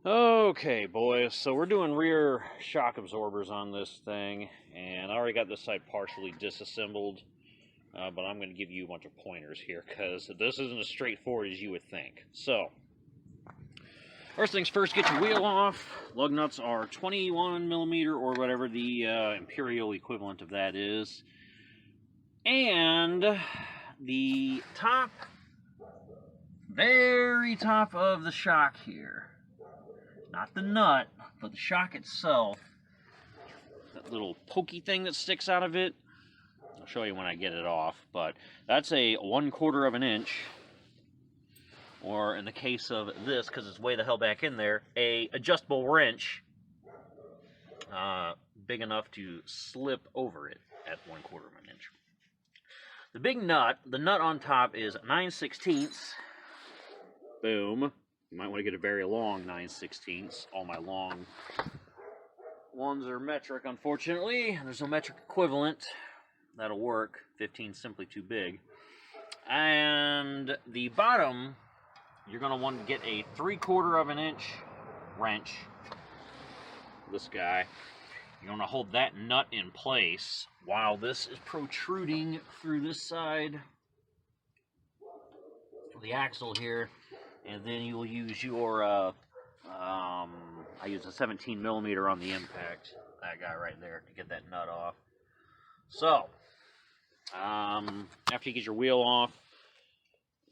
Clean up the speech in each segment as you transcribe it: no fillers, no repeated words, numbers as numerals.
Okay, boys, so we're doing rear shock absorbers on this thing, and I already got this side partially disassembled, but I'm going to give you a bunch of pointers here, because this isn't as straightforward as you would think. So, first things first, get your wheel off. Lug nuts are 21 millimeter, or whatever the imperial equivalent of that is. And the top, very top of the shock here, not the nut, but the shock itself, that little pokey thing that sticks out of it, I'll show you when I get it off, but that's a 1/4 of an inch, or in the case of this, because it's way the hell back in there, a adjustable wrench, big enough to slip over it at 1/4 of an inch. The big nut, the nut on top is 9/16. Boom. You might want to get a very long 9/16. All my long ones are metric, unfortunately. There's no metric equivalent. That'll work. 15's simply too big. And the bottom, you're going to want to get a 3/4 of an inch wrench. This guy. You're going to hold that nut in place while this is protruding through this side of the axle here. And then you will use your, I use a 17 millimeter on the impact, that guy right there, to get that nut off. So, after you get your wheel off,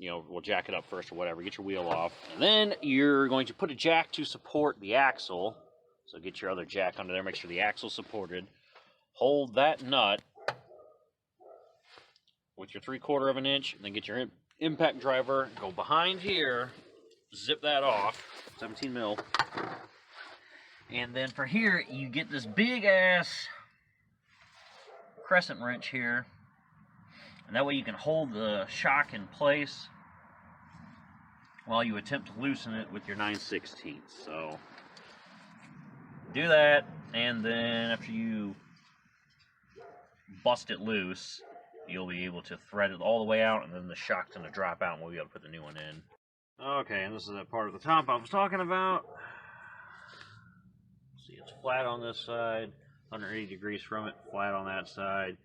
we'll jack it up first or whatever, get your wheel off. And then you're going to put a jack to support the axle. So get your other jack under there, make sure the axle's supported. Hold that nut with your 3/4 of an inch, and then get your impact driver, go behind here, zip that off, 17 mil. And then for here, you get this big ass crescent wrench here. And that way you can hold the shock in place while you attempt to loosen it with your 9/16. So do that, and then after you bust it loose, you'll be able to thread it all the way out, and then the shock's going to drop out, and we'll be able to put the new one in. Okay, and this is that part of the top I was talking about. See, it's flat on this side, 180 degrees from it, flat on that side.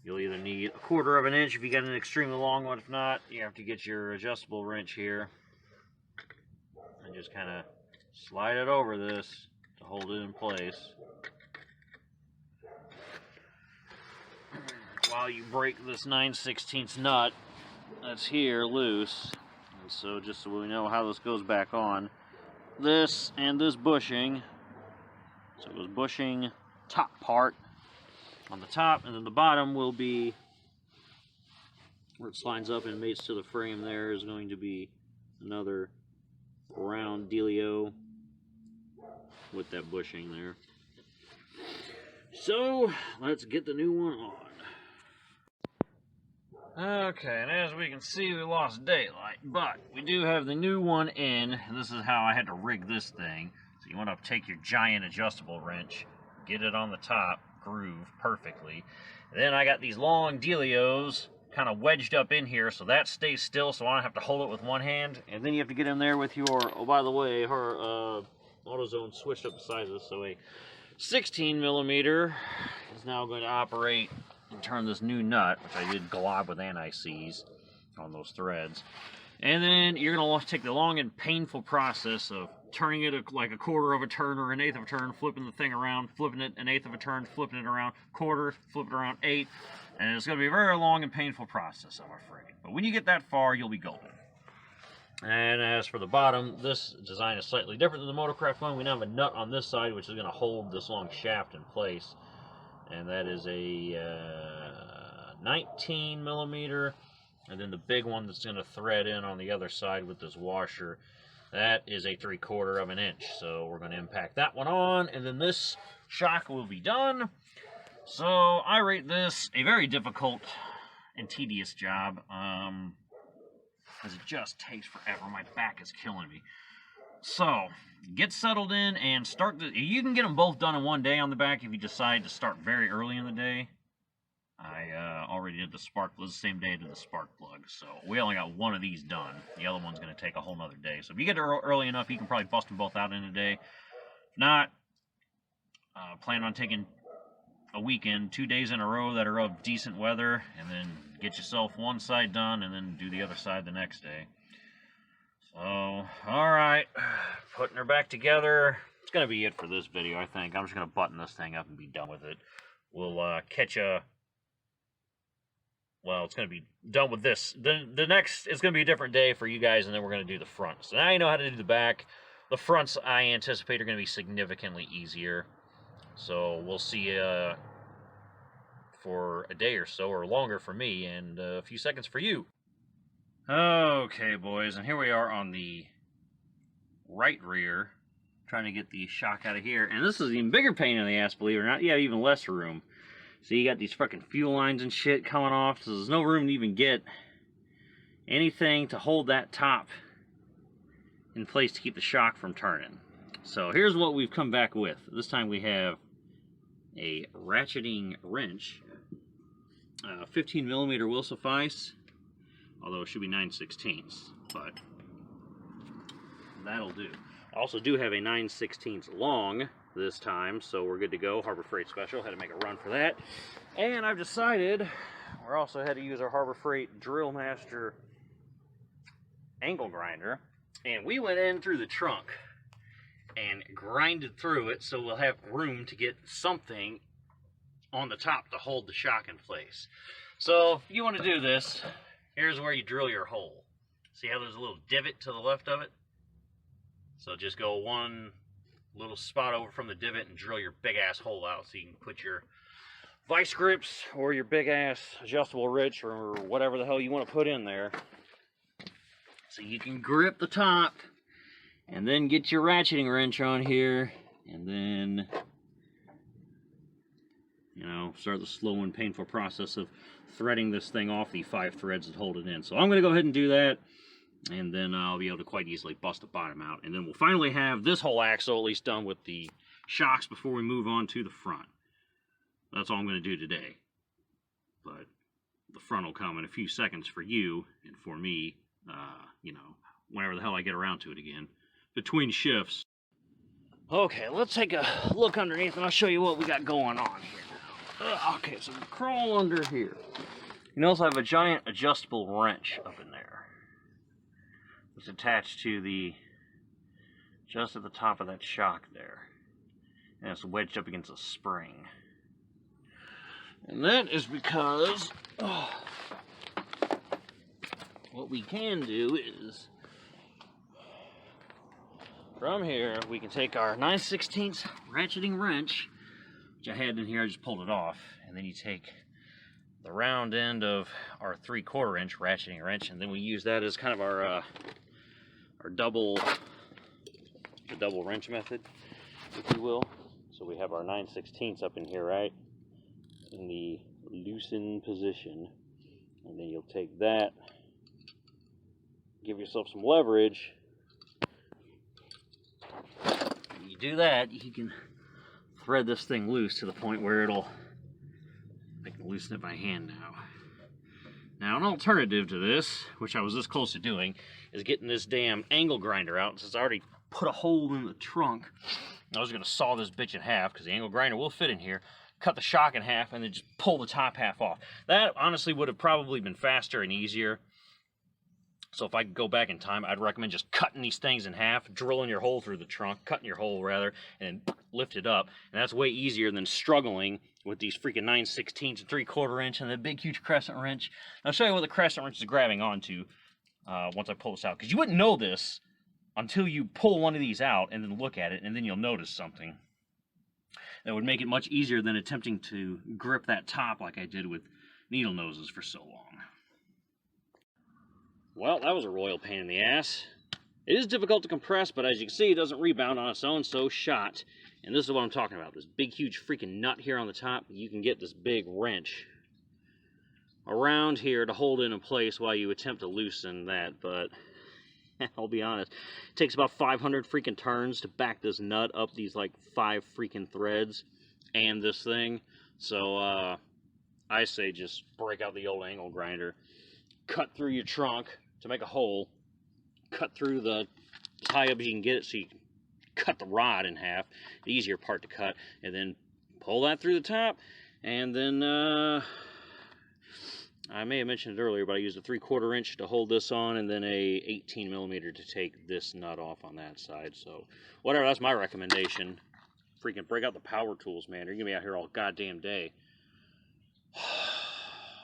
You'll either need 1/4 of an inch if you got an extremely long one. If not, you have to get your adjustable wrench here and just kind of slide it over this to hold it in place while you break this 9/16 nut that's here loose. And so just so we know how this goes back on, this and this bushing, so it goes bushing top part on the top, and then the bottom will be where it slides up and mates to the frame. There is going to be another round dealio with that bushing there. So let's get the new one on. Okay, and as we can see, we lost daylight, but we do have the new one in, and this is how I had to rig this thing. So you want to take your giant adjustable wrench, get it on the top, groove perfectly. Then I got these long dealios kind of wedged up in here, so that stays still, so I don't have to hold it with one hand. And then you have to get in there with your, oh by the way, her AutoZone switched up the sizes, so a 16 millimeter is now going to operate and turn this new nut, which I did glob with anti-seize on those threads. And then you're going to take the long and painful process of turning it like a 1/4 of a turn or an 1/8 of a turn, flipping the thing around, flipping it an 1/8 of a turn, flipping it around, 1/4, flip it around 1/8, and it's going to be a very long and painful process, I'm afraid. But when you get that far, you'll be golden. And as for the bottom, this design is slightly different than the Motorcraft one. We now have a nut on this side, which is going to hold this long shaft in place. And that is a 19 millimeter. And then the big one that's going to thread in on the other side with this washer, that is a 3/4 of an inch. So we're going to impact that one on, and then this shock will be done. So I rate this a very difficult and tedious job, as it just takes forever. My back is killing me. So get settled in and start. You can get them both done in one day on the back if you decide to start very early in the day. I already did the spark plug the same day I did the spark plug, so we only got one of these done. The other one's going to take a whole nother day. So if you get there early enough, you can probably bust them both out in a day. If not, plan on taking a weekend, 2 days in a row that are of decent weather, and then get yourself one side done, and then do the other side the next day. So, alright, putting her back together. It's going to be it for this video, I think. I'm just going to button this thing up and be done with it. We'll catch a... Well, it's going to be done with this. The next is going to be a different day for you guys, and then we're going to do the front. So now you know how to do the back. The fronts, I anticipate, are going to be significantly easier. So we'll see you for a day or so, or longer for me, and a few seconds for you. Okay, boys, and here we are on the right rear, trying to get the shock out of here. And this is an even bigger pain in the ass, believe it or not. You have even less room. So you got these fucking fuel lines and shit coming off, so there's no room to even get anything to hold that top in place to keep the shock from turning. So here's what we've come back with. This time we have a ratcheting wrench. 15 millimeter will suffice, although it should be 9/16, but that'll do. I also do have a 9/16 long this time, so we're good to go. Harbor Freight special, had to make a run for that. And I've decided we're also had to use our Harbor Freight Drill Master angle grinder, and we went in through the trunk and grinded through it so we'll have room to get something on the top to hold the shock in place. So if you want to do this, here's where you drill your hole. See how there's a little divot to the left of it? So just go one little spot over from the divot and drill your big ass hole out so you can put your vice grips or your big ass adjustable wrench or whatever the hell you want to put in there. So you can grip the top and then get your ratcheting wrench on here and then, you know, start the slow and painful process of threading this thing off the 5 threads that hold it in. So I'm going to go ahead and do that, and then I'll be able to quite easily bust the bottom out. And then we'll finally have this whole axle at least done with the shocks before we move on to the front. That's all I'm going to do today. But the front will come in a few seconds for you, and for me, you know, whenever the hell I get around to it again, between shifts. Okay, let's take a look underneath and I'll show you what we got going on here. Okay, so we crawl under here. You notice I have a giant adjustable wrench up in there. It's attached to the, just at the top of that shock there. And it's wedged up against a spring. And that is because, what we can do is, from here, we can take our 9/16 ratcheting wrench, which I had in here, I just pulled it off, and then you take the round end of our 3/4 inch ratcheting wrench, and then we use that as kind of our double wrench method, if you will. So we have our 9/16 up in here, right, in the loosen position, and then you'll take that, give yourself some leverage. Do that, you can thread this thing loose to the point where I can loosen it by hand now. Now, an alternative to this, which I was this close to doing, is getting this damn angle grinder out. Since I already put a hole in the trunk, I was going to saw this bitch in half, because the angle grinder will fit in here, cut the shock in half, and then just pull the top half off. That, honestly, would have probably been faster and easier. So if I could go back in time, I'd recommend just cutting these things in half, drilling your hole through the trunk, cutting your hole rather, and then lift it up. And that's way easier than struggling with these freaking 9/16 and 3/4 inch and the big huge crescent wrench. And I'll show you what the crescent wrench is grabbing onto once I pull this out. Because you wouldn't know this until you pull one of these out and then look at it, and then you'll notice something that would make it much easier than attempting to grip that top like I did with needle noses for so long. Well, that was a royal pain in the ass. It is difficult to compress, but as you can see, it doesn't rebound on its own, so shot. And this is what I'm talking about. This big, huge freaking nut here on the top. You can get this big wrench around here to hold it in place while you attempt to loosen that, but I'll be honest, it takes about 500 freaking turns to back this nut up these, like, 5 freaking threads and this thing. So, I say just break out the old angle grinder, cut through your trunk to make a hole, cut through the as high up as you can get it so you can cut the rod in half, the easier part to cut, and then pull that through the top, and then I may have mentioned it earlier, but I used a 3/4 inch to hold this on, and then a 18 millimeter to take this nut off on that side. So whatever, that's my recommendation. Freaking break out the power tools, man. You're gonna be out here all goddamn day.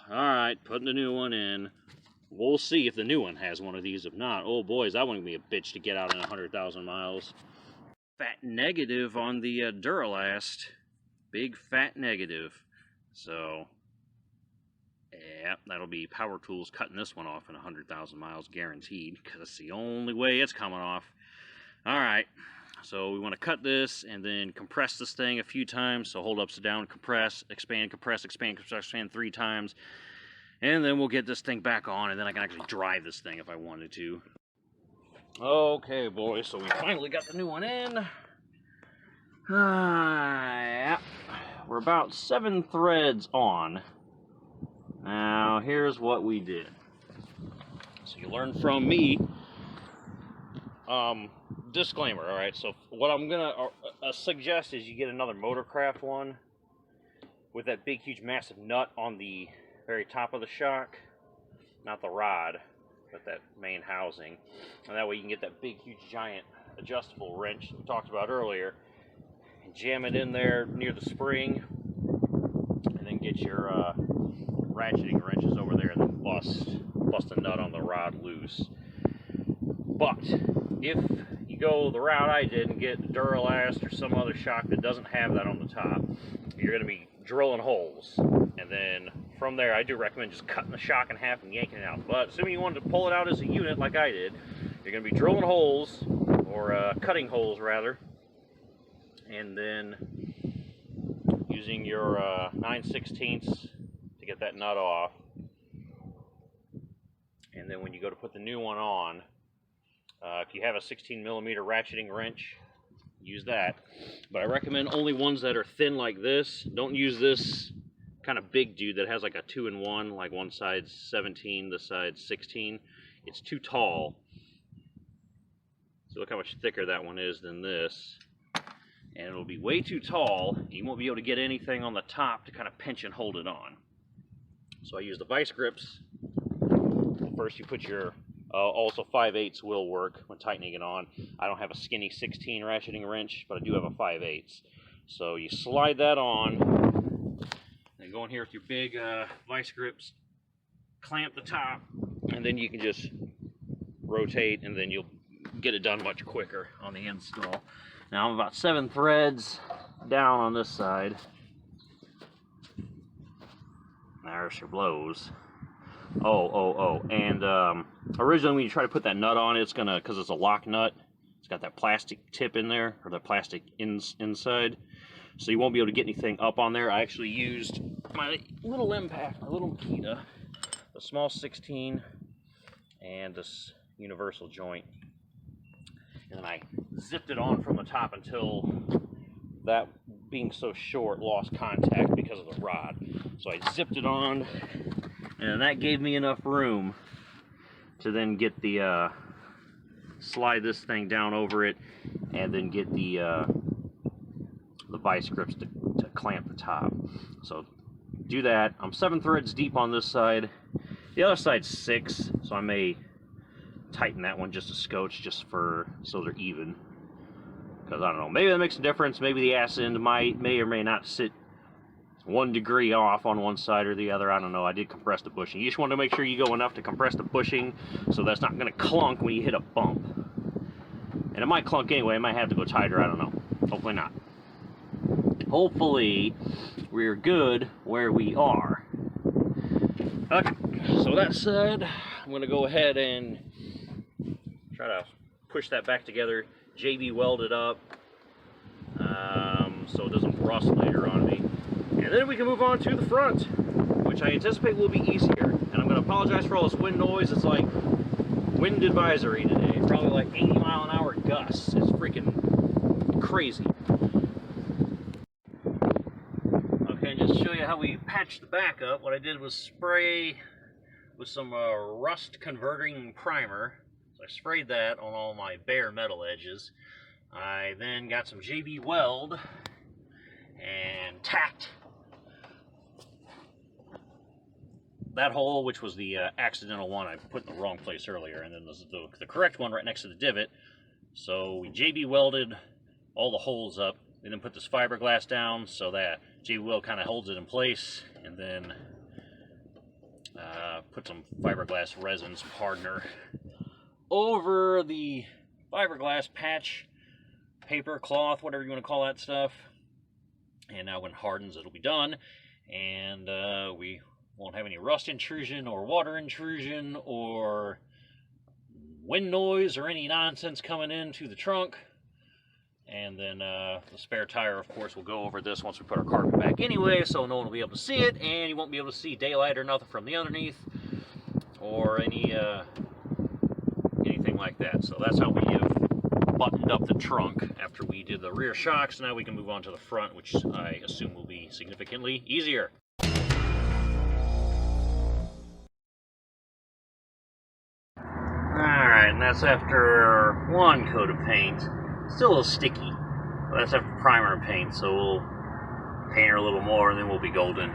Alright, putting the new one in. We'll see if the new one has one of these. If not, oh boy, is that one gonna be a bitch to get out in 100,000 miles. Fat negative on the Duralast. Big fat negative. So, yeah, that'll be power tools cutting this one off in 100,000 miles guaranteed, because it's the only way it's coming off. Alright. So we want to cut this and then compress this thing a few times. So hold upside down, compress, expand, compress, expand, compress, expand 3 times. And then we'll get this thing back on, and then I can actually drive this thing if I wanted to. Okay, boys, so we finally got the new one in. Yeah. We're about 7 threads on. Now, here's what we did. So you learn from me. Disclaimer, alright, so what I'm gonna suggest is you get another Motorcraft one with that big, huge, massive nut on the very top of the shock. Not the rod, but that main housing. And that way you can get that big, huge, giant adjustable wrench we talked about earlier and jam it in there near the spring, and then get your ratcheting wrenches over there and then bust a nut on the rod loose. But if you go the route I did and get Duralast or some other shock that doesn't have that on the top, you're going to be drilling holes. And then from there, I do recommend just cutting the shock in half and yanking it out. But assuming you wanted to pull it out as a unit like I did, you're going to be drilling holes, or cutting holes rather, and then using your 9/16 to get that nut off. And then when you go to put the new one on, if you have a 16 millimeter ratcheting wrench, use that. But I recommend only ones that are thin like this. Don't use this kind of big dude that has like a 2-in-1, like one side's 17, the side's 16. It's too tall. So look how much thicker that one is than this. And it'll be way too tall. You won't be able to get anything on the top to kind of pinch and hold it on. So I use the vice grips. First you put your also 5/8 will work when tightening it on. I don't have a skinny 16 ratcheting wrench, but I do have a 5/8. So you slide that on, and go in here with your big vice grips, clamp the top, and then you can just rotate, and then you'll get it done much quicker on the install. Now I'm about 7 threads down on this side. There's your blows. And originally when you try to put that nut on, it's gonna, because it's a lock nut, it's got that plastic tip in there, or the plastic inside, so you won't be able to get anything up on there. I actually used my little impact, my little Makita, the small 16, and this universal joint, and then I zipped it on from the top until that, being so short, lost contact because of the rod. So I zipped it on, and that gave me enough room to then get the slide this thing down over it, and then get the vice grips to clamp the top. So do that. I'm 7 threads deep on this side. The other side's 6, so I may tighten that one just a scotch, just for so they're even. Because I don't know, maybe that makes a difference. Maybe the ass end may or may not sit 1 degree off on one side or the other. I don't know. I did compress the bushing. You just want to make sure you go enough to compress the bushing so that's not going to clunk when you hit a bump. And it might clunk anyway. It might have to go tighter. I don't know. Hopefully not. Hopefully we're good where we are. Okay, so that said, I'm going to go ahead and try to push that back together, JB weld it up, so it doesn't rust later on me. And then we can move on to the front, which I anticipate will be easier. And I'm going to apologize for all this wind noise. It's like wind advisory today. Probably like 80-mile-an-hour gusts. It's freaking crazy. Okay, just to show you how now we patched the back up. What I did was spray with some rust converting primer. So I sprayed that on all my bare metal edges. I then got some JB Weld and tacked that hole, which was the accidental one I put in the wrong place earlier, and then the correct one right next to the divot. So we JB welded all the holes up. We then put this fiberglass down so that JB Weld kind of holds it in place, and then put some fiberglass resin, some hardener, over the fiberglass patch, paper, cloth, whatever you want to call that stuff. And now when it hardens, it'll be done, and we won't have any rust intrusion or water intrusion or wind noise or any nonsense coming into the trunk. And then the spare tire, of course, will go over this once we put our carpet back anyway, so no one will be able to see it, and you won't be able to see daylight or nothing from the underneath or anything like that. So that's how we have buttoned up the trunk after we did the rear shocks. Now we can move on to the front, which I assume will be significantly easier. Alright, and that's after one coat of paint. Still a little sticky, but that's after primer and paint, so we'll paint her a little more and then we'll be golden.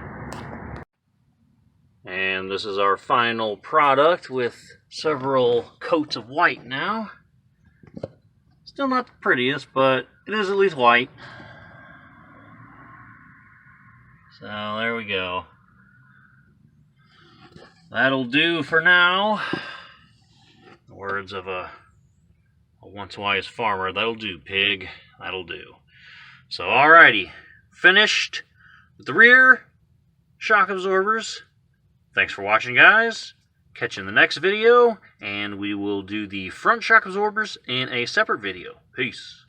And this is our final product with several coats of white now. Still not the prettiest, but it is at least white. So there we go. That'll do for now. The words of a once wise farmer, that'll do, pig, that'll do. So alrighty, finished with the rear shock absorbers. Thanks for watching, guys. Catch you in the next video, and we will do the front shock absorbers in a separate video. Peace.